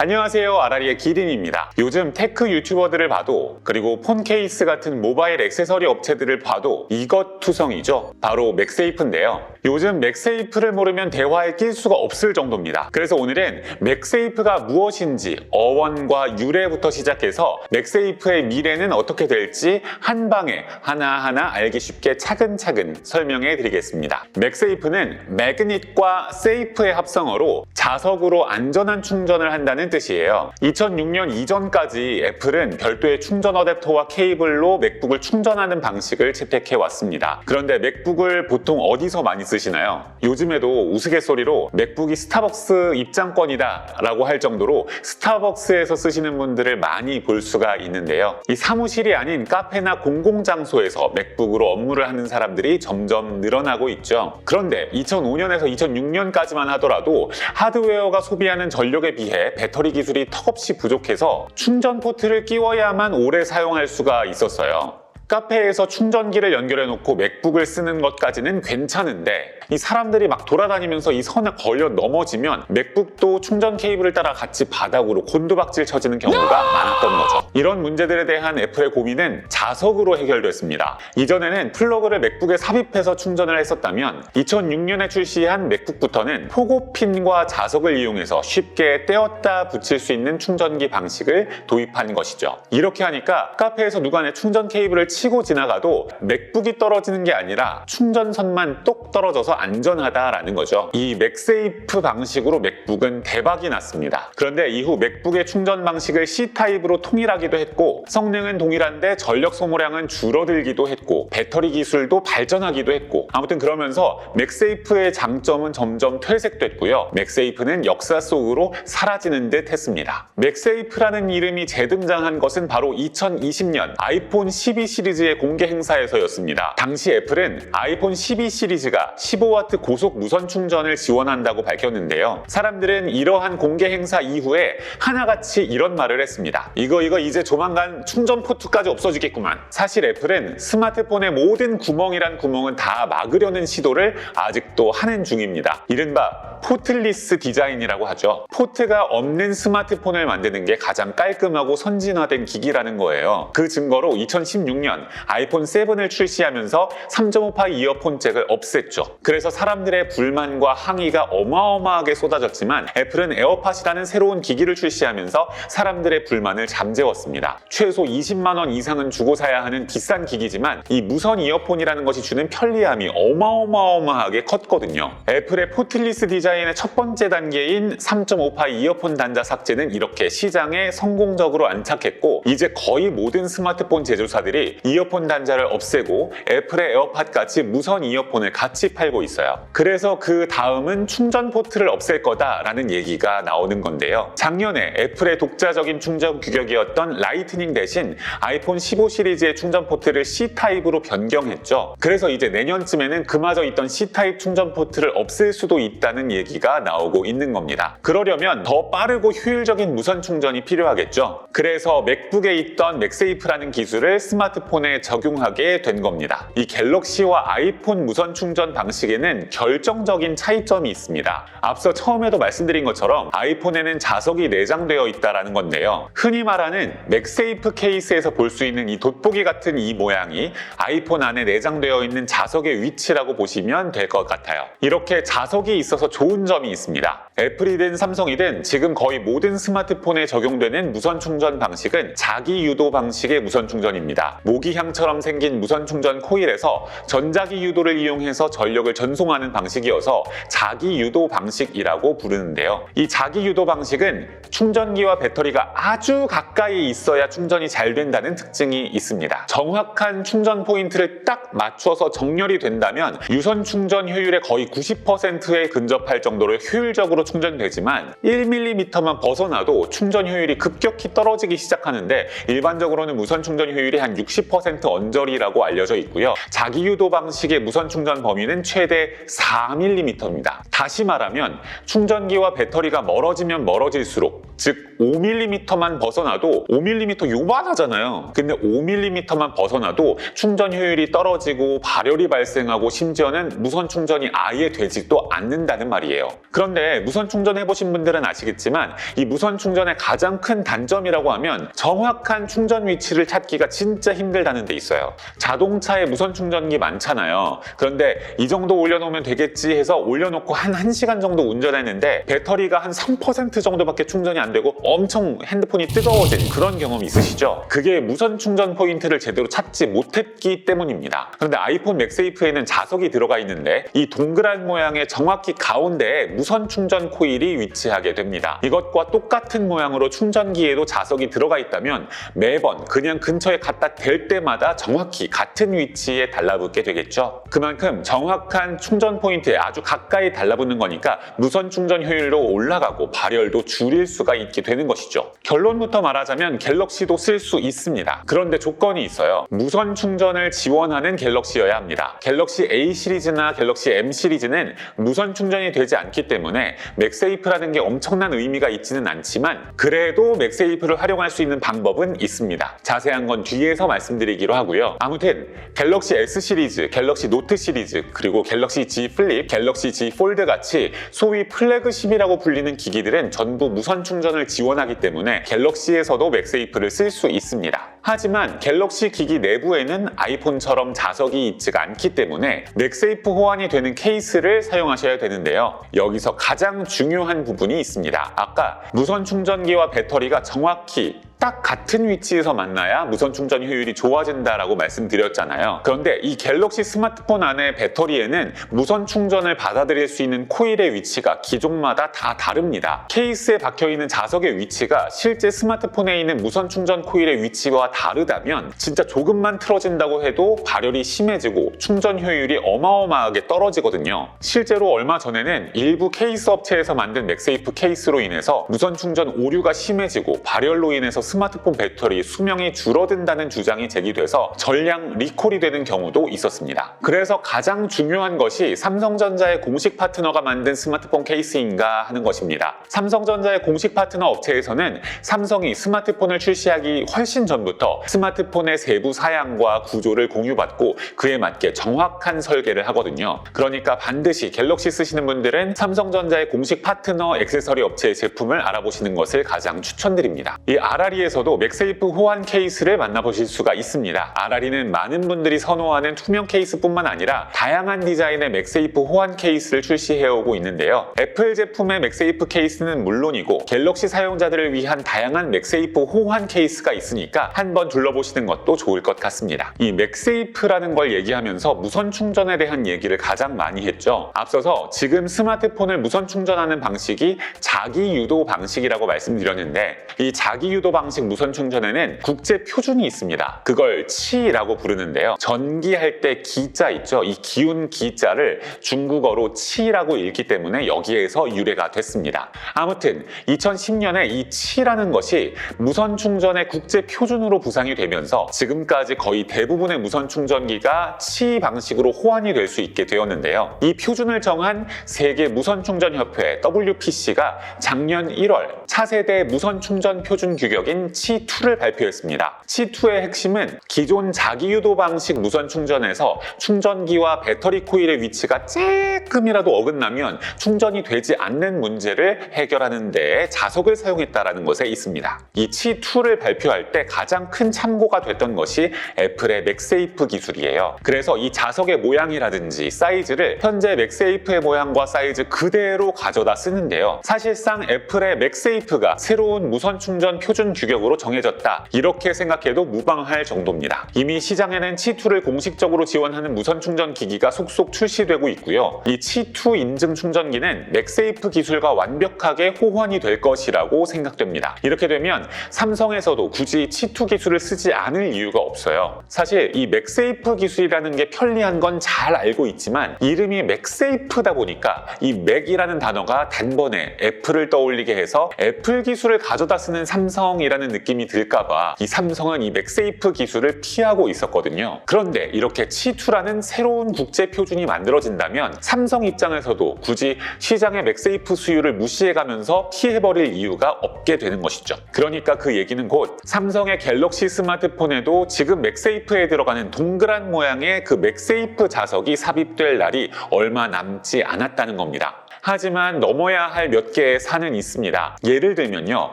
안녕하세요, 아라리의 기린입니다. 요즘 테크 유튜버들을 봐도, 그리고 폰 케이스 같은 모바일 액세서리 업체들을 봐도 이것 투성이죠. 바로 맥세이프인데요. 요즘 맥세이프를 모르면 대화에 낄 수가 없을 정도입니다. 그래서 오늘은 맥세이프가 무엇인지 어원과 유래부터 시작해서 맥세이프의 미래는 어떻게 될지 한 방에 하나하나 알기 쉽게 차근차근 설명해 드리겠습니다. 맥세이프는 매그닛과 세이프의 합성어로 자석으로 안전한 충전을 한다는 뜻이에요. 2006년 이전까지 애플은 별도의 충전 어댑터와 케이블로 맥북을 충전하는 방식을 채택해 왔습니다. 그런데 맥북을 보통 어디서 많이 쓰시나요? 요즘에도 우스갯소리로 맥북이 스타벅스 입장권이다 라고 할 정도로 스타벅스에서 쓰시는 분들을 많이 볼 수가 있는데요. 이 사무실이 아닌 카페나 공공장소에서 맥북으로 업무를 하는 사람들이 점점 늘어나고 있죠. 그런데 2005년에서 2006년까지만 하더라도 하드웨어가 소비하는 전력에 비해 배터리 기술이 턱없이 부족해서 충전 포트를 끼워야만 오래 사용할 수가 있었어요. 카페에서 충전기를 연결해 놓고 맥북을 쓰는 것까지는 괜찮은데 이 사람들이 막 돌아다니면서 이 선에 걸려 넘어지면 맥북도 충전 케이블을 따라 같이 바닥으로 곤두박질 쳐지는 경우가 많았던 거죠. 이런 문제들에 대한 애플의 고민은 자석으로 해결됐습니다. 이전에는 플러그를 맥북에 삽입해서 충전을 했었다면 2006년에 출시한 맥북부터는 포고핀과 자석을 이용해서 쉽게 떼었다 붙일 수 있는 충전기 방식을 도입한 것이죠. 이렇게 하니까 카페에서 누가 내 충전 케이블을 치고 지나가도 맥북이 떨어지는 게 아니라 충전선만 똑 떨어져서 안전하다라는 거죠. 이 맥세이프 방식으로 맥북은 대박이 났습니다. 그런데 이후 맥북의 충전 방식을 C타입으로 통일하기도 했고 성능은 동일한데 전력 소모량은 줄어들기도 했고 배터리 기술도 발전하기도 했고 아무튼 그러면서 맥세이프의 장점은 점점 퇴색됐고요. 맥세이프는 역사 속으로 사라지는 듯 했습니다. 맥세이프라는 이름이 재등장한 것은 바로 2020년 아이폰 12 시리즈의 공개 행사에서였습니다. 당시 애플은 아이폰 12 시리즈가 15W 고속 무선 충전을 지원한다고 밝혔는데요. 사람들은 이러한 공개 행사 이후에 하나같이 이런 말을 했습니다. 이거 이제 조만간 충전 포트까지 없어지겠구만. 사실 애플은 스마트폰의 모든 구멍이란 구멍은 다 막으려는 시도를 아직도 하는 중입니다. 이른바 포트리스 디자인이라고 하죠. 포트가 없는 스마트폰을 만드는 게 가장 깔끔하고 선진화된 기기라는 거예요. 그 증거로 2016년 아이폰 7을 출시하면서 3.5파이 이어폰 잭을 없앴죠. 그래서 사람들의 불만과 항의가 어마어마하게 쏟아졌지만 애플은 에어팟이라는 새로운 기기를 출시하면서 사람들의 불만을 잠재웠습니다. 최소 20만 원 이상은 주고 사야 하는 비싼 기기지만 이 무선 이어폰이라는 것이 주는 편리함이 어마어마하게 컸거든요. 애플의 포트리스 디자인의 첫 번째 단계인 3.5파이 이어폰 단자 삭제는 이렇게 시장에 성공적으로 안착했고 이제 거의 모든 스마트폰 제조사들이 이어폰 단자를 없애고 애플의 에어팟같이 무선 이어폰을 같이 팔고 있어요. 그래서 그 다음은 충전 포트를 없앨 거다라는 얘기가 나오는 건데요. 작년에 애플의 독자적인 충전 규격이었던 라이트닝 대신 아이폰 15 시리즈의 충전 포트를 C타입으로 변경했죠. 그래서 이제 내년쯤에는 그마저 있던 C타입 충전 포트를 없앨 수도 있다는 얘기가 나오고 있는 겁니다. 그러려면 더 빠르고 효율적인 무선 충전이 필요하겠죠. 그래서 맥북에 있던 맥세이프라는 기술을 스마트폰에 적용하게 된 겁니다. 이 갤럭시와 아이폰 무선 충전 방식에는 결정적인 차이점이 있습니다. 앞서 처음에도 말씀드린 것처럼 아이폰에는 자석이 내장되어 있다는 건데요. 흔히 말하는 맥세이프 케이스에서 볼 수 있는 이 돋보기 같은 이 모양이 아이폰 안에 내장되어 있는 자석의 위치라고 보시면 될 것 같아요. 이렇게 자석이 있어서 좋은 점이 있습니다. 애플이든 삼성이든 지금 거의 모든 스마트폰에 적용되는 무선 충전 방식은 자기 유도 방식의 무선 충전입니다. 모기향처럼 생긴 무선 충전 코일에서 전자기 유도를 이용해서 전력을 전송하는 방식이어서 자기 유도 방식이라고 부르는데요. 이 자기 유도 방식은 충전기와 배터리가 아주 가까이 있어야 충전이 잘 된다는 특징이 있습니다. 정확한 충전 포인트를 딱 맞춰서 정렬이 된다면 유선 충전 효율의 거의 90%에 근접할 정도로 효율적으로 충전되지만 1mm만 벗어나도 충전 효율이 급격히 떨어지기 시작하는데 일반적으로는 무선 충전 효율이 한 60% 90% 언저리라고 알려져 있고요. 자기 유도 방식의 무선 충전 범위는 최대 4mm입니다. 다시 말하면 충전기와 배터리가 멀어지면 멀어질수록, 즉 5mm만 벗어나도 5mm 요만하잖아요. 근데 5mm만 벗어나도 충전 효율이 떨어지고 발열이 발생하고 심지어는 무선 충전이 아예 되지도 않는다는 말이에요. 그런데 무선 충전 해보신 분들은 아시겠지만 이 무선 충전의 가장 큰 단점이라고 하면 정확한 충전 위치를 찾기가 진짜 힘들다는 데 있어요. 자동차에 무선 충전기 많잖아요. 그런데 이 정도 올려놓으면 되겠지 해서 올려놓고 한 1시간 정도 운전했는데 배터리가 한 3% 정도밖에 충전이 안 되고 엄청 핸드폰이 뜨거워진 그런 경험이 있으시죠? 그게 무선 충전 포인트를 제대로 찾지 못했기 때문입니다. 그런데 아이폰 맥세이프에는 자석이 들어가 있는데 이 동그란 모양의 정확히 가운데에 무선 충전 코일이 위치하게 됩니다. 이것과 똑같은 모양으로 충전기에도 자석이 들어가 있다면 매번 그냥 근처에 갖다 댈 때마다 정확히 같은 위치에 달라붙게 되겠죠. 그만큼 정확한 충전 포인트에 아주 가까이 달라붙는 거니까 무선 충전 효율도 올라가고 발열도 줄일 수가 있게 되는 것이죠. 결론부터 말하자면 갤럭시도 쓸 수 있습니다. 그런데 조건이 있어요. 무선 충전을 지원하는 갤럭시여야 합니다. 갤럭시 A 시리즈나 갤럭시 M 시리즈는 무선 충전이 되지 않기 때문에 맥세이프라는 게 엄청난 의미가 있지는 않지만 그래도 맥세이프를 활용할 수 있는 방법은 있습니다. 자세한 건 뒤에서 말씀드리기로 하고요. 아무튼 갤럭시 S 시리즈, 갤럭시 노트 시리즈, 그리고 갤럭시 G 플립, 갤럭시 G 폴드 같이 소위 플래그십이라고 불리는 기기들은 전부 무선 충전을 지원하기 때문에 갤럭시에서도 맥세이프를 쓸 수 있습니다. 하지만 갤럭시 기기 내부에는 아이폰처럼 자석이 있지가 않기 때문에 맥세이프 호환이 되는 케이스를 사용하셔야 되는데요. 여기서 가장 중요한 부분이 있습니다. 아까 무선 충전기와 배터리가 정확히 딱 같은 위치에서 만나야 무선 충전 효율이 좋아진다라고 말씀드렸잖아요. 그런데 이 갤럭시 스마트폰 안에 배터리에는 무선 충전을 받아들일 수 있는 코일의 위치가 기종마다 다 다릅니다. 케이스에 박혀있는 자석의 위치가 실제 스마트폰에 있는 무선 충전 코일의 위치와 다르다면 진짜 조금만 틀어진다고 해도 발열이 심해지고 충전 효율이 어마어마하게 떨어지거든요. 실제로 얼마 전에는 일부 케이스 업체에서 만든 맥세이프 케이스로 인해서 무선 충전 오류가 심해지고 발열로 인해서 스마트폰 배터리 수명이 줄어든다는 주장이 제기돼서 전량 리콜이 되는 경우도 있었습니다. 그래서 가장 중요한 것이 삼성전자의 공식 파트너가 만든 스마트폰 케이스인가 하는 것입니다. 삼성전자의 공식 파트너 업체에서는 삼성이 스마트폰을 출시하기 훨씬 전부터 스마트폰의 세부 사양과 구조를 공유받고 그에 맞게 정확한 설계를 하거든요. 그러니까 반드시 갤럭시 쓰시는 분들은 삼성전자의 공식 파트너 액세서리 업체의 제품을 알아보시는 것을 가장 추천드립니다. 이 RRE에서도 맥세이프 호환 케이스를 만나보실 수가 있습니다. RRE는 많은 분들이 선호하는 투명 케이스뿐만 아니라 다양한 디자인의 맥세이프 호환 케이스를 출시해오고 있는데요. 애플 제품의 맥세이프 케이스는 물론이고 갤럭시 사용자들을 위한 다양한 맥세이프 호환 케이스가 있으니까 한번 둘러보시는 것도 좋을 것 같습니다. 이 맥세이프라는 걸 얘기하면서 무선 충전에 대한 얘기를 가장 많이 했죠. 앞서서 지금 스마트폰을 무선 충전하는 방식이 자기 유도 방식이라고 말씀드렸는데 이 자기 유도 방식 무선 충전에는 국제 표준이 있습니다. 그걸 치라고 부르는데요. 전기할 때 기자 있죠? 이 기운 기자를 중국어로 치라고 읽기 때문에 여기에서 유래가 됐습니다. 아무튼 2010년에 이 치라는 것이 무선 충전의 국제 표준으로 부상이 되면서 지금까지 거의 대부분의 무선 충전기가 치 방식으로 호환이 될 수 있게 되었는데요. 이 표준을 정한 세계 무선 충전 협회 WPC가 작년 1월 차세대 무선 충전 표준 규격인 치2를 발표했습니다. 치2의 핵심은 기존 자기 유도 방식 무선 충전에서 충전기와 배터리 코일의 위치가 조금이라도 어긋나면 충전이 되지 않는 문제를 해결하는 데 자석을 사용했다는 것에 있습니다. 이 치2를 발표할 때 가장 큰 참고가 됐던 것이 애플의 맥세이프 기술이에요. 그래서 이 자석의 모양이라든지 사이즈를 현재 맥세이프의 모양과 사이즈 그대로 가져다 쓰는데요. 사실상 애플의 맥세이프가 새로운 무선 충전 표준 규격으로 정해졌다, 이렇게 생각해도 무방할 정도입니다. 이미 시장에는 치2를 공식적으로 지원하는 무선 충전 기기가 속속 출시되고 있고요. 이 치2 인증 충전기는 맥세이프 기술과 완벽하게 호환이 될 것이라고 생각됩니다. 이렇게 되면 삼성에서도 굳이 치2 기술을 쓰지 않을 이유가 없어요. 사실 이 맥세이프 기술이라는 게 편리한 건 잘 알고 있지만 이름이 맥세이프다 보니까 이 맥이라는 단어가 단번에 애플을 떠올리게 해서 애플 기술을 가져다 쓰는 삼성이라는 삼성이라는 느낌이 들까봐 이 삼성은 이 맥세이프 기술을 피하고 있었거든요. 그런데 이렇게 C2라는 새로운 국제 표준이 만들어진다면 삼성 입장에서도 굳이 시장의 맥세이프 수요를 무시해가면서 피해버릴 이유가 없게 되는 것이죠. 그러니까 그 얘기는 곧 삼성의 갤럭시 스마트폰에도 지금 맥세이프에 들어가는 동그란 모양의 그 맥세이프 자석이 삽입될 날이 얼마 남지 않았다는 겁니다. 하지만 넘어야 할 몇 개의 산은 있습니다. 예를 들면요,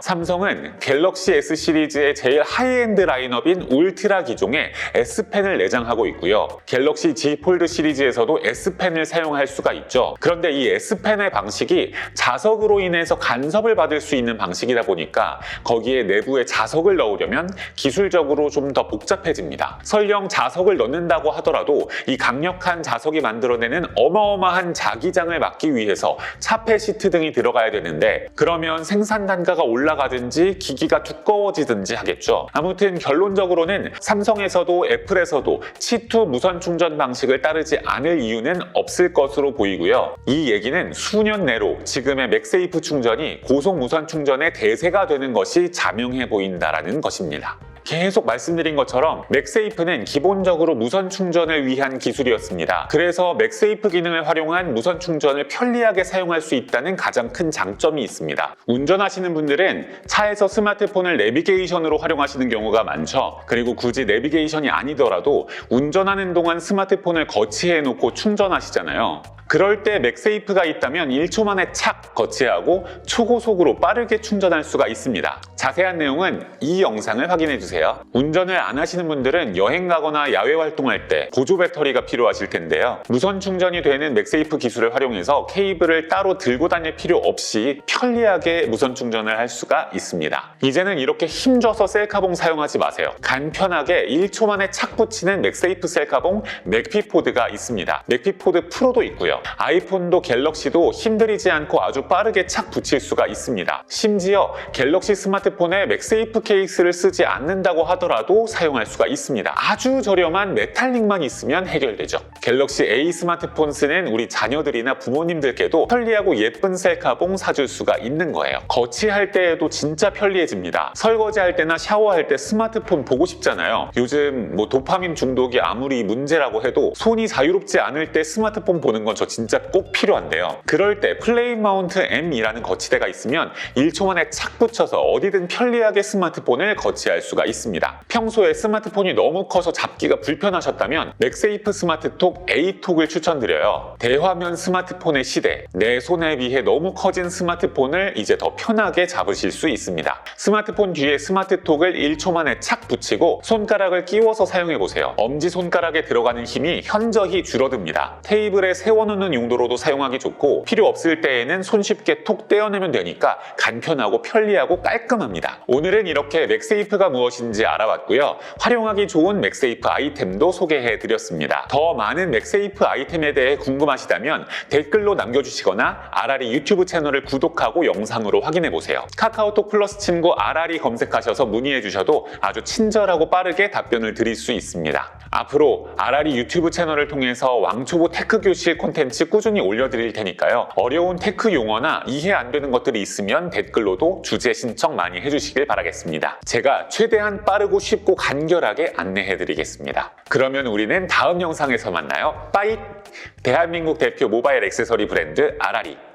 삼성은 갤럭시 S 시리즈의 제일 하이엔드 라인업인 울트라 기종에 S펜을 내장하고 있고요. 갤럭시 Z 폴드 시리즈에서도 S펜을 사용할 수가 있죠. 그런데 이 S펜의 방식이 자석으로 인해서 간섭을 받을 수 있는 방식이다 보니까 거기에 내부에 자석을 넣으려면 기술적으로 좀 더 복잡해집니다. 설령 자석을 넣는다고 하더라도 이 강력한 자석이 만들어내는 어마어마한 자기장을 막기 위해서 차폐 시트 등이 들어가야 되는데, 그러면 생산 단가가 올라가든지 기기가 두꺼워지든지 하겠죠. 아무튼 결론적으로는 삼성에서도 애플에서도 C2 무선 충전 방식을 따르지 않을 이유는 없을 것으로 보이고요. 이 얘기는 수년 내로 지금의 맥세이프 충전이 고속 무선 충전의 대세가 되는 것이 자명해 보인다라는 것입니다. 계속 말씀드린 것처럼 맥세이프는 기본적으로 무선 충전을 위한 기술이었습니다. 그래서 맥세이프 기능을 활용한 무선 충전을 편리하게 사용할 수 있다는 가장 큰 장점이 있습니다. 운전하시는 분들은 차에서 스마트폰을 내비게이션으로 활용하시는 경우가 많죠. 그리고 굳이 내비게이션이 아니더라도 운전하는 동안 스마트폰을 거치해 놓고 충전하시잖아요. 그럴 때 맥세이프가 있다면 1초 만에 착 거치하고 초고속으로 빠르게 충전할 수가 있습니다. 자세한 내용은 이 영상을 확인해주세요. 운전을 안 하시는 분들은 여행 가거나 야외 활동할 때 보조 배터리가 필요하실 텐데요. 무선 충전이 되는 맥세이프 기술을 활용해서 케이블을 따로 들고 다닐 필요 없이 편리하게 무선 충전을 할 수가 있습니다. 이제는 이렇게 힘줘서 셀카봉 사용하지 마세요. 간편하게 1초 만에 착 붙이는 맥세이프 셀카봉 맥피포드가 있습니다. 맥피포드 프로도 있고요. 아이폰도 갤럭시도 힘들이지 않고 아주 빠르게 착 붙일 수가 있습니다. 심지어 갤럭시 스마트폰에 맥세이프 케이스를 쓰지 않는다고 하더라도 사용할 수가 있습니다. 아주 저렴한 메탈릭만 있으면 해결되죠. 갤럭시 A 스마트폰 쓰는 우리 자녀들이나 부모님들께도 편리하고 예쁜 셀카봉 사줄 수가 있는 거예요. 거치할 때에도 진짜 편리해집니다. 설거지할 때나 샤워할 때 스마트폰 보고 싶잖아요. 요즘 도파민 중독이 아무리 문제라고 해도 손이 자유롭지 않을 때 스마트폰 보는 건 저 진짜 꼭 필요한데요. 그럴 때 플레인 마운트 M이라는 거치대가 있으면 1초 만에 착 붙여서 어디든 편리하게 스마트폰을 거치할 수가 있습니다. 평소에 스마트폰이 너무 커서 잡기가 불편하셨다면 맥세이프 스마트톡 A톡을 추천드려요. 대화면 스마트폰의 시대, 내 손에 비해 너무 커진 스마트폰을 이제 더 편하게 잡으실 수 있습니다. 스마트폰 뒤에 스마트톡을 1초 만에 착 붙이고 손가락을 끼워서 사용해보세요. 엄지손가락에 들어가는 힘이 현저히 줄어듭니다. 테이블에 세워놓는 용도로도 사용하기 좋고, 필요 없을 때에는 손쉽게 톡 떼어내면 되니까 간편하고 편리하고 깔끔합니다. 오늘은 이렇게 맥세이프가 무엇인지 알아봤고요. 활용하기 좋은 맥세이프 아이템도 소개해드렸습니다. 더 많은 맥세이프 아이템에 대해 궁금하시다면 댓글로 남겨주시거나 아라리 유튜브 채널을 구독하고 영상으로 확인해보세요. 카카오톡 플러스 친구 아라리 검색하셔서 문의해주셔도 아주 친절하고 빠르게 답변을 드릴 수 있습니다. 앞으로 아라리 유튜브 채널을 통해서 왕초보 테크 교실 콘텐츠 꾸준히 올려드릴 테니까요. 어려운 테크 용어나 이해 안 되는 것들이 있으면 댓글로도 주제 신청 많이 해주시길 바라겠습니다. 제가 최대한 빠르고 쉽고 간결하게 안내해드리겠습니다. 그러면 우리는 다음 영상에서 만나요. 빠잇! 대한민국 대표 모바일 액세서리 브랜드 아라리.